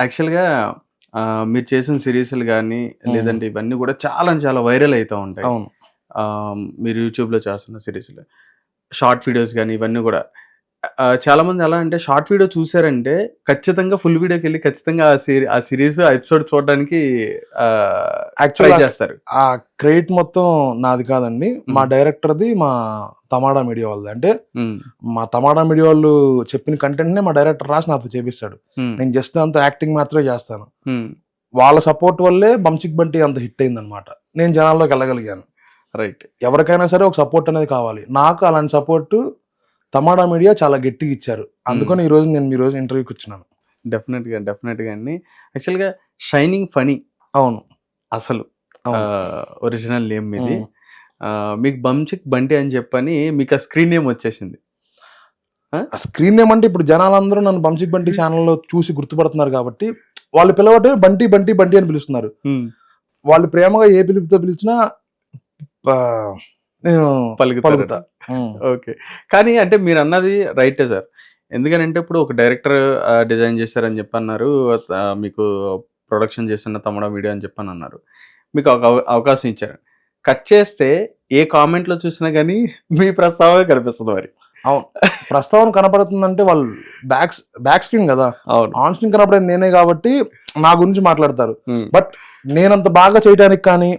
యాక్చువల్‌గా మీరు చేసిన సీరీస్‌లు గాని, లేదంటే ఇవన్నీ గూడా చాలా చాలా వైరల్ అయితా ఉంటాయి. అవును. మీరు యూట్యూబ్‌లో చేస్తున్న సీరీస్‌లు. షార్ట్ వీడియోస్ గాని ఇవన్నీ గూడా. చాలామంది ఎలా అంటే షార్ట్ వీడియో చూసారంటే ఖచ్చితంగా ఫుల్ వీడియోకెళ్ళి ఖచ్చితంగా ఆ సీరీస్, ఆ ఎపిసోడ్ చూడడానికి ట్రై యాక్చువల్‌గా చేస్తారు. ఆ క్రెడిట్ మొత్తం నాది కాదండి. మా డైరెక్టర్‌ది, మా తమాడా మీడియా వాళ్ళది. అంటే హ్మ్. మా తమాడా మీడియా వాళ్ళు చెప్పిన కంటెంట్‌నే మా డైరెక్టర్ రాసి నాతో చేపిస్తాడు. హ్మ్. నేను జస్ట్ అంత యాక్టింగ్ మాత్రమే చేస్తాను. హ్మ్. వాళ్ళ సపోర్ట్ వల్లే బంచిక్ బంటి అంత హిట్ అయిందనమాట. నేను జనాల్లోకి వెళ్ళగలిగాను. రైట్. ఎవరికైనా సరే ఒక సపోర్ట్ అనేది కావాలి. నాకు అలాంటి సపోర్టు తమాడా మీడియా చాలా గట్టిగా ఇచ్చారు. అందుకని నేను మీ రోజు ఇంటర్వ్యూకి వచ్చినాను. డెఫినెట్‌గా అండి. యాక్చువల్‌గా 'షైనింగ్ ఫనీ' అవును. అసలు అవును. ఒరిజినల్ నేమ్ మీది. మీకు బంచిక్ బంటి అని చెప్పని మీకు ఆ స్క్రీన్ నేమ్ వచ్చేసింది. స్క్రీన్ నేమ్ అంటే ఇప్పుడు జనాలందరూ నన్ను బంచిక్ బంటి ఛానల్‌లో చూసి గుర్తుపడుతున్నారు కాబట్టి వాళ్ళు పిలవటే బంటి బంటి బంటి అని పిలుస్తున్నారు. వాళ్ళు ప్రేమగా ఏ పిలుపుతో పిలిచినా నేను పలుకుతా. ఓకే. కానీ అంటే మీరన్నది రైటే సార్. ఎందుకనంటే ఇప్పుడు ఒక డైరెక్టర్ డిజైన్ చేశారని చెప్పన్నారు. మీకు ప్రొడక్షన్ చేస్తున్న తమ్ముడా వీడియో అని చెప్పనన్నారు. మీకు ఒక అవకాశం ఇచ్చారు. కట్ చేస్తే ఏ కామెంట్‌లో చూసినా గానీ మీ ప్రస్తావనే కనిపిస్తది మరి. అవును. ప్రస్తావన కనపడుతుందంటే వాళ్ళు బ్యాక్ స్క్రీన్ కదా! అవును. ఆన్ స్క్రీన్ కనపడేది నేనే కాబట్టి నా గురించి మాట్లాడతారు. హ్మ్. బట్ నేనంత బాగా చేయడానికి కానీ,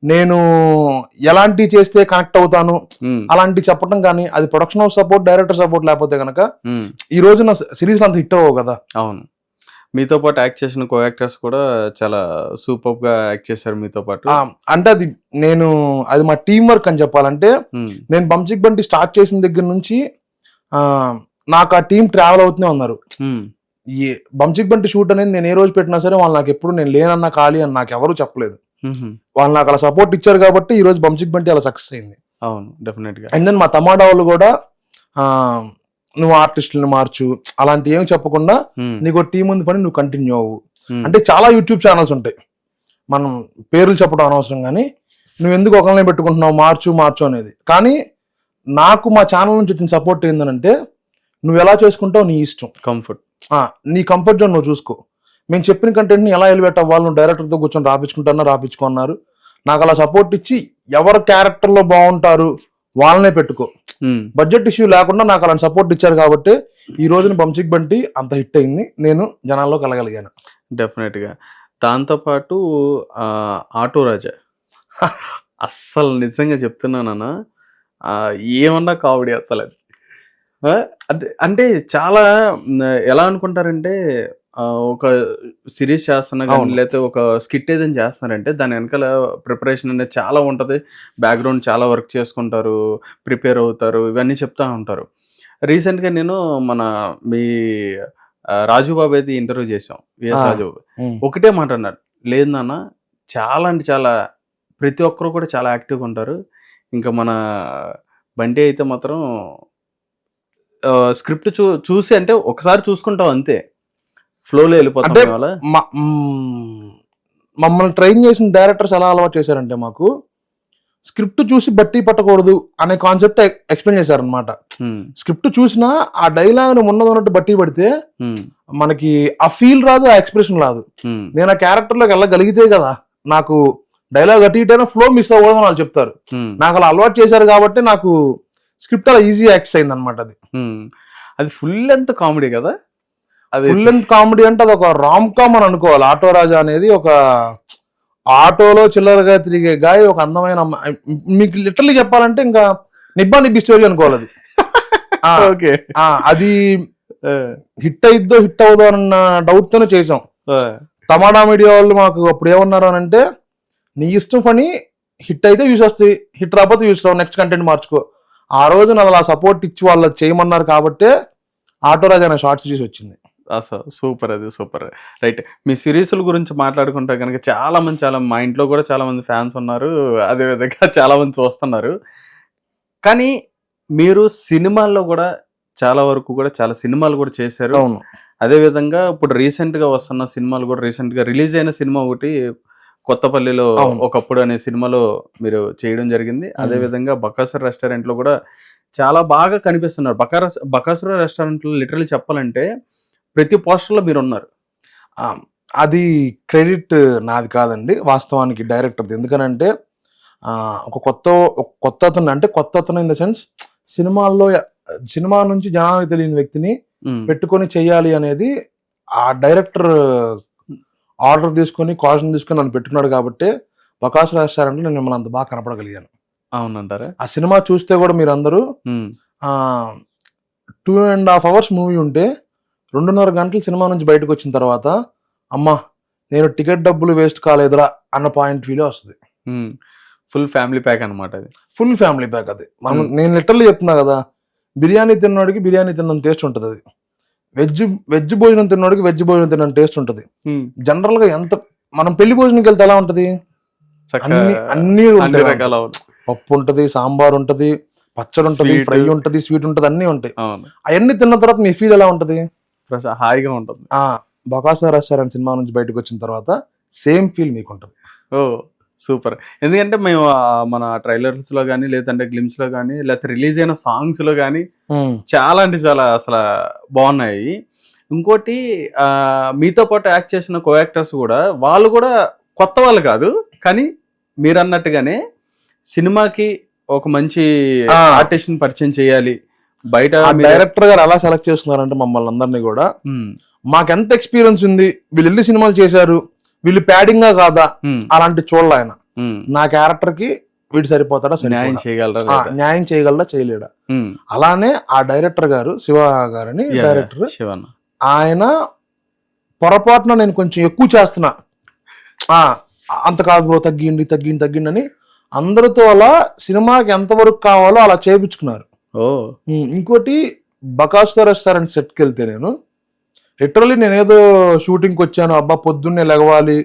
నేను ఎలాంటివి చేస్తే కనెక్ట్ అవుతాను అలాంటివి చెప్పడం కానీ, అది production house support, director support లేకపోతే గనక ఈ రోజు నా సిరీస్‌లు అంత హిట్ అవ్వవు కదా! అవును. మీతో పాటు యాక్ట్ చేసిన కో యాక్టర్స్ కూడా చాలా సూపర్బ్‌గా యాక్ట్ చేశారు మీతో పాటు. అంటే అది మా టీమ్ వర్క్ అని చెప్పాలంటే, నేను బంచిక్ బంటి స్టార్ట్ చేసిన దగ్గర నుంచి నాకు ఆ టీం ట్రావెల్ అవుతూనే ఉన్నారు. ఈ బంచిక్ బంటి షూట్ అనేది నేను ఏ రోజు పెట్టినా సరే వాళ్ళు నాకు ఎప్పుడు నేను లేనన్నా ఖాళీ అని నాకు ఎవరు చెప్పలేదు. వాళ్ళు నాకు అలా సపోర్ట్ ఇచ్చారు కాబట్టి ఈ రోజు బంచిక్ బంటి అలా సక్సెస్ అయింది. అవును, డెఫినెట్‌గా. అండ్ దెన్ మా తమాడా వాళ్ళు కూడా నువ్వు ఆర్టిస్టులను మార్చు అలాంటి ఏమి చెప్పకుండా నీకు టీం ఉంది పని నువ్వు కంటిన్యూ అవ్వు. అంటే చాలా యూట్యూబ్ ఛానల్స్ ఉంటాయి, మనం పేర్లు చెప్పడం అనవసరం, కానీ నువ్వు ఎందుకు ఒకరినే పెట్టుకుంటున్నావు, మార్చు అనేది. కానీ నాకు మా ఛానల్ నుంచి వచ్చిన సపోర్ట్ ఏంటంటే, నువ్వు ఎలా చేసుకుంటావు నీ ఇష్టం, నీ కంఫర్ట్ జోన్ నువ్వు చూసుకో, మేము చెప్పిన కంటెంట్ని ఎలా ఎలివేట్ అవ్వాలి నువ్వు డైరెక్టర్తో కూర్చొని రాపించుకున్నారు. నాకు అలా సపోర్ట్ ఇచ్చి ఎవరు క్యారెక్టర్లో బాగుంటారు వాళ్ళనే పెట్టుకో, బడ్జెట్ ఇష్యూ లేకుండా నాకు అలాంటి సపోర్ట్ ఇచ్చారు కాబట్టి ఈ రోజున బంచిక్ బంటి అంత హిట్ అయింది, నేను జనాల్లో కలగలిగాను. డెఫినెట్‌గా. దాంతోపాటు ఆటో రాజా అస్సలు నిజంగా చెప్తున్నానన్నా, ఏమన్నా కామెడీ అసలు. అంటే చాలా ఎలా అనుకుంటారంటే ఒక సిరీస్ చేస్తున్నా కానీ లేకపోతే ఒక స్కిట్ ఏదైనా చేస్తున్నారంటే దాని వెనకాల ప్రిపరేషన్ అనేది చాలా ఉంటుంది, బ్యాక్గ్రౌండ్ చాలా వర్క్ చేసుకుంటారు, ప్రిపేర్ అవుతారు, ఇవన్నీ చెప్తా ఉంటారు. రీసెంట్గా నేను మీ రాజు బాబు అయితే ఇంటర్వ్యూ చేసాం, విఎస్ రాజు బాబు. ఒకటే మాట అన్నారు, లేదు నాన్న చాలా అంటే చాలా ప్రతి ఒక్కరు కూడా చాలా యాక్టివ్గా ఉంటారు, ఇంకా మన బండి అయితే మాత్రం స్క్రిప్ట్ చూసి అంటే ఒకసారి చూసుకుంటాం అంతే, ఫ్లోలో వెళ్ళిపోతాం. మమ్మల్ని ట్రైన్ చేసిన డైరెక్టర్స్ ఎలా అలవాటు చేశారంటే, మాకు స్క్రిప్ట్ చూసి బట్టి పట్టకూడదు అనే కాన్సెప్ట్ ఎక్స్ప్లెయిన్ చేశారనమాట. స్క్రిప్ట్ చూసినా ఆ డైలాగ్ ఉన్నట్టు బట్టి పడితే మనకి ఆ ఫీల్ రాదు, ఆ ఎక్స్ప్రెషన్ రాదు. నేను ఆ క్యారెక్టర్ లోకి వెళ్ళగలిగితే కదా నాకు డైలాగ్ అటు ఇటైనా ఫ్లో మిస్ అవ్వకూడదని వాళ్ళు చెప్తారు. నాకు అలా అలవాటు చేశారు కాబట్టి నాకు స్క్రిప్ట్ అలా ఈజీ యాక్సెస్ అయింది అనమాట. అది ఫుల్ లెంత్ కామెడీ కదా, అది ఫుల్ లెంత్ కామెడీ అంటే అది ఒక రామ్ కామ్ అని అనుకోవాలి. ఆటో రాజా అనేది ఒక ఆటోలో చిల్లరగా తిరిగే గాయ, ఒక అందమైన మీకు లిటరల్లీ చెప్పాలంటే ఇంకా నిబ్బి స్టోరీ అనుకోవాలి అది. అది హిట్ అయిద్దో హిట్ అవ్వదో అన్న డౌట్ తోనే చేసాం. తమాడా మీడియా వాళ్ళు మాకు అప్పుడు ఏమన్నారు అని అంటే, నీ ఇష్టం పని, హిట్ అయితే వ్యూస్ వస్తాయి, హిట్ రాకపోతే వ్యూస్ రావు, నెక్స్ట్ కంటెంట్ మార్చుకో. ఆ రోజు నాకు అలా సపోర్ట్ ఇచ్చి వాళ్ళు చేయమన్నారు కాబట్టి ఆటో రాజా అనే షార్ట్ సిరీస్ వచ్చింది. అసలు సూపర్, అది సూపర్. రైట్, మీ సిరీస్ల గురించి మాట్లాడుకుంటే కనుక చాలా మా ఇంట్లో కూడా చాలా మంది ఫ్యాన్స్ ఉన్నారు, అదేవిధంగా చాలా మంది చూస్తున్నారు. కానీ మీరు సినిమాల్లో కూడా చాలా వరకు కూడా చాలా సినిమాలు కూడా చేశారు. అదేవిధంగా ఇప్పుడు రీసెంట్గా వస్తున్న సినిమాలు కూడా, రీసెంట్గా రిలీజ్ అయిన సినిమా ఒకటి కొత్తపల్లిలో ఒకప్పుడు అనే సినిమాలో మీరు చేయడం జరిగింది. అదేవిధంగా బకాసుర రెస్టారెంట్లో కూడా చాలా బాగా కనిపిస్తున్నారు. బకాసుర రెస్టారెంట్లో లిటరల్లీ చెప్పాలంటే ప్రతి పోస్టర్లో మీరు ఉన్నారు. అది క్రెడిట్ నాది కాదండి, వాస్తవానికి డైరెక్టర్ది. ఎందుకనంటే ఒక కొత్త అతను, అంటే కొత్త అతను ఇన్ ద సెన్స్ సినిమా నుంచి జనానికి తెలియని వ్యక్తిని పెట్టుకొని చెయ్యాలి అనేది ఆ డైరెక్టర్ ఆర్డర్ తీసుకొని కాషన్ తీసుకొని నన్ను పెట్టుకున్నాడు కాబట్టి బకాసు రెస్టారెంట్ నేను మిమ్మల్ని అంత బాగా కనపడగలిగాను. అవునంటారా? ఆ సినిమా చూస్తే కూడా మీరు అందరూ 2.5 hours మూవీ ఉంటే 2.5 గంటలు సినిమా నుంచి బయటకు వచ్చిన తర్వాత అమ్మా నేను టికెట్ డబ్బులు వేస్ట్ కాలేదురా అన్న పాయింట్ ఫీల్ వస్తుంది. ఫుల్ ఫ్యామిలీ ప్యాక్ అనమాట అది. ఫుల్ ఫ్యామిలీ ప్యాక్ అది. నేను లిటరల్లీ చెప్తున్నా కదా, బిర్యానీ తిన్నోడికి బిర్యానీ తిన్న టేస్ట్ ఉంటుంది, అది వెజ్ భోజనం తిన్నోడికి వెజ్ భోజనం తిన్న టేస్ట్ ఉంటుంది. జనరల్ గా మనం పెళ్లి భోజనంకి వెళ్తే ఎలా ఉంటది, అన్ని పప్పు ఉంటది, సాంబార్ ఉంటది, పచ్చడి ఉంటది, ఫ్రై ఉంటది, స్వీట్ ఉంటది, అన్ని ఉంటాయి. అవన్నీ తిన్న తర్వాత మీ ఫీల్ ఎలా ఉంటది? హాయిగా ఉంటుంది. బకాసు రెస్టారెంట్ సినిమా నుంచి బయటకు వచ్చిన తర్వాత సేమ్ ఫీల్ మీకు ఉంటుంది. ఓ సూపర్. ఎందుకంటే మేము మన ట్రైలర్స్ లో కానీ, లేదంటే గ్లిమ్స్ లో కానీ, లేకపోతే రిలీజ్ అయిన సాంగ్స్ లో కానీ చాలా అంటే చాలా అసలు బాగున్నాయి. ఇంకోటి మీతో పాటు యాక్ట్ చేసిన కో యాక్టర్స్ కూడా వాళ్ళు కూడా కొత్త వాళ్ళు కాదు, కానీ మీరు అన్నట్టుగానే సినిమాకి ఒక మంచి ఆర్టిస్ట్ ని పరిచయం చేయాలి. బయట డైరెక్టర్ గారు అలా సెలెక్ట్ చేస్తున్నారంటే మమ్మల్ని అందరినీ కూడా, మాకెంత ఎక్స్పీరియన్స్ ఉంది, వీళ్ళు వెళ్ళి సినిమాలు చేశారు, వీళ్ళు ప్యాడింగ్ గా కాదా అలాంటి చూడాలి. ఆయన నా క్యారెక్టర్ కి వీడు సరిపోతాడా, న్యాయం చేయగలడా చేయలేడా. అలానే ఆ డైరెక్టర్ గారు శివ గారని డైరెక్టర్, ఆయన పొరపాటున నేను కొంచెం ఎక్కువ చేస్తున్నా, అంత కాదు బ్రో, తగ్గిండి అని అందరితో అలా సినిమాకి ఎంతవరకు కావాలో అలా చేయించుకున్నారు. ఇంకోటి బకాసు రెస్టారెంట్ సెట్కి వెళ్తే నేను లిటరల్లీ నేనేదో షూటింగ్కి వచ్చాను, అబ్బా పొద్దున్నే లెగవాలి,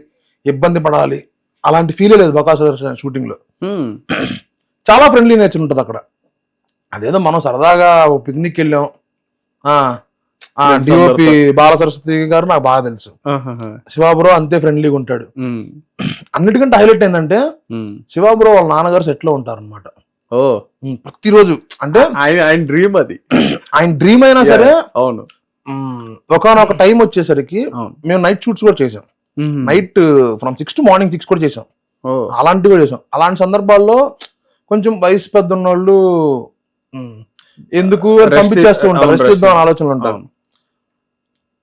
ఇబ్బంది పడాలి అలాంటి ఫీలే లేదు బకాసు రెస్టారెంట్ షూటింగ్ లో. చాలా ఫ్రెండ్లీ నేచర్ ఉంటుంది అక్కడ. అదేదో మనం సరదాగా పిక్నిక్ వెళ్ళాం. డిఓపి బాల సరస్వతి గారు నాకు బాగా తెలుసు, శివాబ్రో అంతే ఫ్రెండ్లీగా ఉంటాడు. అన్నిటికంటే హైలైట్ ఏంటంటే శివాబ్రో వాళ్ళ నాన్నగారు సెట్ లో ఉంటారు అనమాట ప్రతిరోజు. అంటే ఆయన డ్రీమ్, అది ఆయన డ్రీమ్ అయినా సరే. అవును. ఒకనొక టైం వచ్చేసరికి మేము నైట్ షూట్స్ కూడా చేసాం, నైట్ ఫ్రమ్ 6 to morning 6 కూడా చేసాం, అలాంటివి కూడా చేసాం. అలాంటి సందర్భాల్లో కొంచెం వయసు పెద్ద ఉన్నోళ్ళు ఎందుకు పంపించేస్తూ ఉంటారు, రెస్ట్ ఇద్దాం ఆలోచనలు ఉంటారు.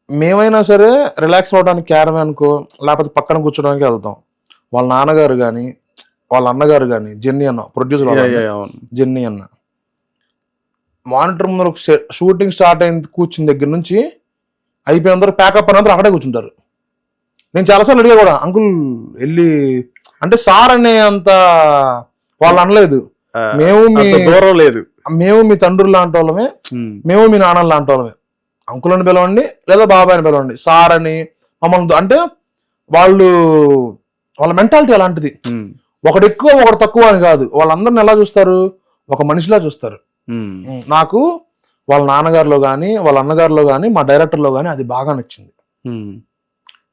మేమైనా సరే రిలాక్స్ అవడానికి క్యారవాన్కో లేకపోతే పక్కన కూర్చోడానికి వెళ్తాం. వాళ్ళ నాన్నగారు కానీ వాళ్ళ అన్నగారు కానీ, జెన్నీ అన్న ప్రొడ్యూసర్, జెన్నీ అన్న మానిటర్ ముందర షూటింగ్ స్టార్ట్ అయిన కూర్చున్న దగ్గర నుంచి అయిపోయినందరూ ప్యాకప్ అయినందరూ అక్కడే కూర్చుంటారు. నేను చాలాసార్లు అడిగా కూడా, అంకుల్ వెళ్ళి అంటే సార్ అనే అంత వాళ్ళు అనలేదు, మేము మీ దూరం లేదు, మేము మీ తండ్రులు లాంటి వాళ్ళమే, మేము మీ నాన్న లాంటి వాళ్ళమే, అంకుల్ అని పిలవండి లేదా బాబాయ్ అని పిలవండి, సార్ అని మమ్మల్ని. అంటే వాళ్ళ మెంటాలిటీ అలాంటిది. ఒకడు ఎక్కువ ఒకడు తక్కువ అని కాదు, వాళ్ళందరిని ఎలా చూస్తారు, ఒక మనిషిలా చూస్తారు. నాకు వాళ్ళ నాన్నగారిలో కానీ వాళ్ళ అన్నగారిలో కానీ మా డైరెక్టర్లో కానీ అది బాగా నచ్చింది.